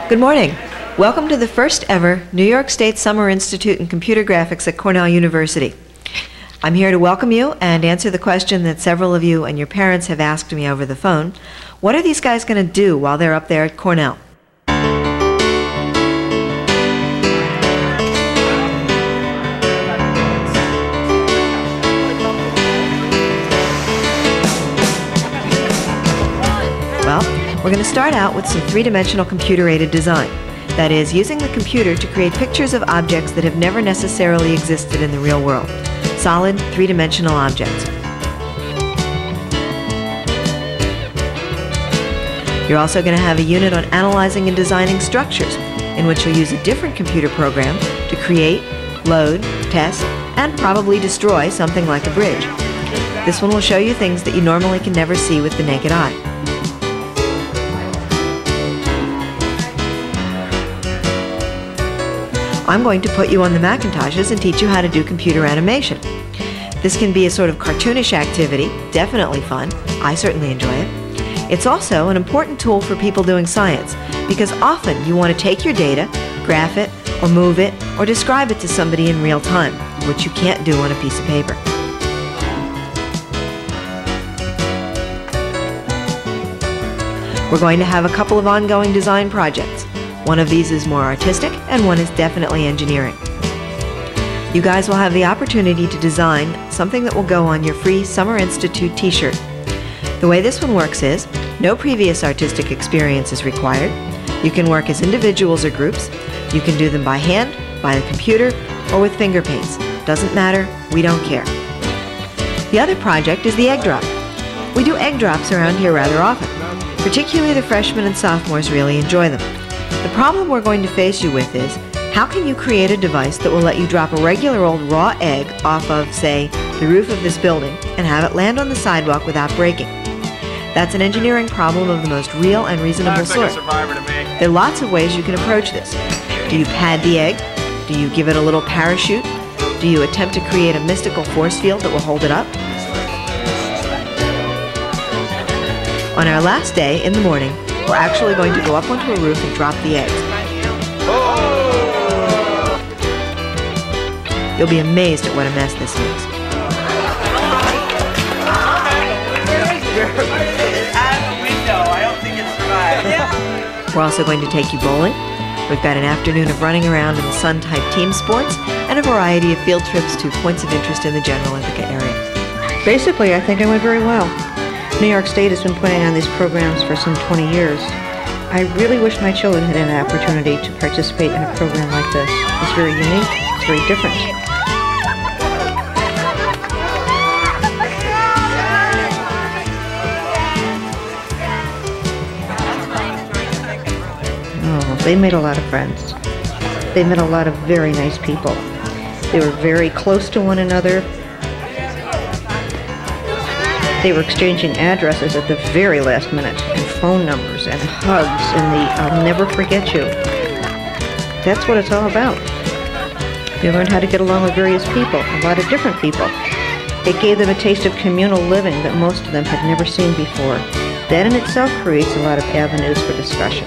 Good morning. Welcome to the first ever New York State Summer Institute in Computer Graphics at Cornell University. I'm here to welcome you and answer the question that several of you and your parents have asked me over the phone. What are these guys going to do while they're up there at Cornell? Well, we're going to start out with some three-dimensional computer-aided design. That is, using the computer to create pictures of objects that have never necessarily existed in the real world. Solid, three-dimensional objects. You're also going to have a unit on analyzing and designing structures, in which you'll use a different computer program to create, load, test, and probably destroy something like a bridge. This one will show you things that you normally can never see with the naked eye. I'm going to put you on the Macintoshes and teach you how to do computer animation. This can be a sort of cartoonish activity, definitely fun. I certainly enjoy it. It's also an important tool for people doing science, because often you want to take your data, graph it, or move it, or describe it to somebody in real time, which you can't do on a piece of paper. We're going to have a couple of ongoing design projects. One of these is more artistic, and one is definitely engineering. You guys will have the opportunity to design something that will go on your free Summer Institute t-shirt. The way this one works is, no previous artistic experience is required. You can work as individuals or groups. You can do them by hand, by the computer, or with finger paints. Doesn't matter, we don't care. The other project is the egg drop. We do egg drops around here rather often. Particularly the freshmen and sophomores really enjoy them. The problem we're going to face you with is, how can you create a device that will let you drop a regular old raw egg off of, say, the roof of this building and have it land on the sidewalk without breaking? That's an engineering problem of the most real and reasonable sort. There are lots of ways you can approach this. Do you pad the egg? Do you give it a little parachute? Do you attempt to create a mystical force field that will hold it up? On our last day, in the morning, we're actually going to go up onto a roof and drop the eggs. You'll be amazed at what a mess this makes. We're also going to take you bowling. We've got an afternoon of running around in the sun-type team sports and a variety of field trips to points of interest in the general Ithaca area. Basically, I think I went very well. New York State has been putting on these programs for some 20 years. I really wish my children had an opportunity to participate in a program like this. It's very unique, it's very different. Oh, they made a lot of friends. They met a lot of very nice people. They were very close to one another. They were exchanging addresses at the very last minute, and phone numbers, and hugs, and the I'll never forget you. That's what it's all about. They learned how to get along with various people, a lot of different people. It gave them a taste of communal living that most of them had never seen before. That in itself creates a lot of avenues for discussion.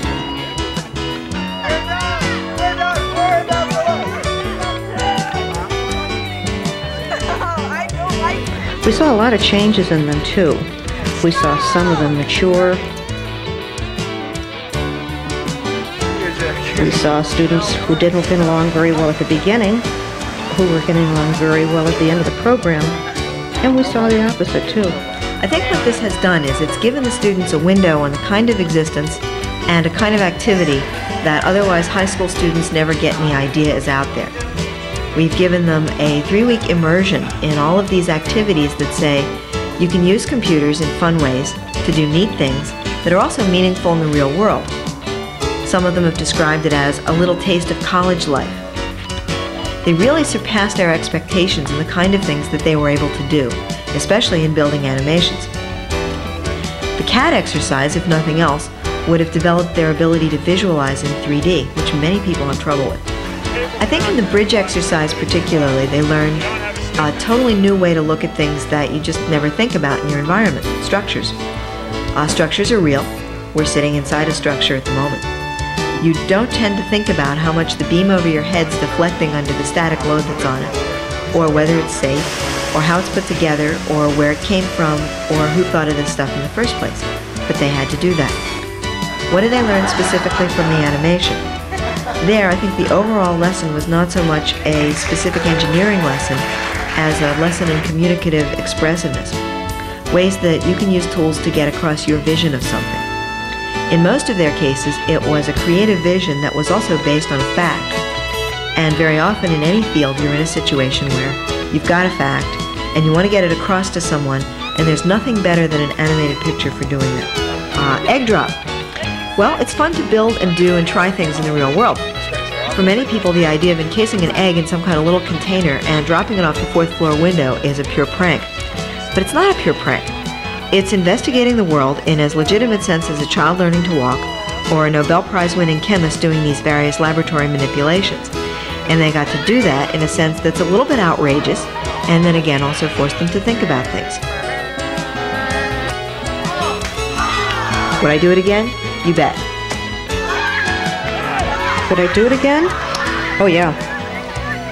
We saw a lot of changes in them, too. We saw some of them mature. We saw students who didn't get along very well at the beginning, who were getting along very well at the end of the program. And we saw the opposite, too. I think what this has done is it's given the students a window on the kind of existence and a kind of activity that otherwise high school students never get any idea is out there. We've given them a 3-week immersion in all of these activities that say you can use computers in fun ways to do neat things that are also meaningful in the real world. Some of them have described it as a little taste of college life. They really surpassed our expectations in the kind of things that they were able to do, especially in building animations. The CAD exercise, if nothing else, would have developed their ability to visualize in 3D, which many people have trouble with. I think in the bridge exercise particularly, they learned a totally new way to look at things that you just never think about in your environment, structures. Structures are real. We're sitting inside a structure at the moment. you don't tend to think about how much the beam over your head's deflecting under the static load that's on it, or whether it's safe, or how it's put together, or where it came from, or who thought of this stuff in the first place. But they had to do that. What did I learn specifically from the animation? There, I think the overall lesson was not so much a specific engineering lesson as a lesson in communicative expressiveness, ways that you can use tools to get across your vision of something. In most of their cases, it was a creative vision that was also based on a fact. And very often in any field, you're in a situation where you've got a fact and you want to get it across to someone, and there's nothing better than an animated picture for doing that. Egg drop. Well, it's fun to build and do and try things in the real world. For many people, the idea of encasing an egg in some kind of little container and dropping it off the 4th floor window is a pure prank. But it's not a pure prank. It's investigating the world in as legitimate sense as a child learning to walk or a Nobel Prize-winning chemist doing these various laboratory manipulations. And they got to do that in a sense that's a little bit outrageous, and then again also forced them to think about things. Would I do it again? You bet. Would I do it again? Oh yeah.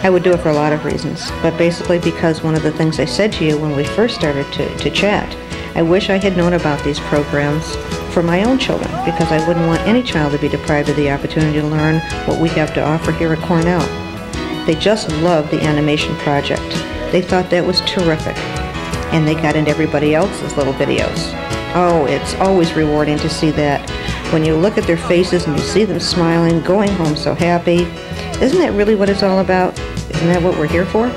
I would do it for a lot of reasons, but basically because one of the things I said to you when we first started to chat, I wish I had known about these programs for my own children, because I wouldn't want any child to be deprived of the opportunity to learn what we have to offer here at Cornell. They just loved the animation project. They thought that was terrific, and they got into everybody else's little videos. Oh, it's always rewarding to see that. When you look at their faces and you see them smiling, going home so happy. Isn't that really what it's all about? Isn't that what we're here for?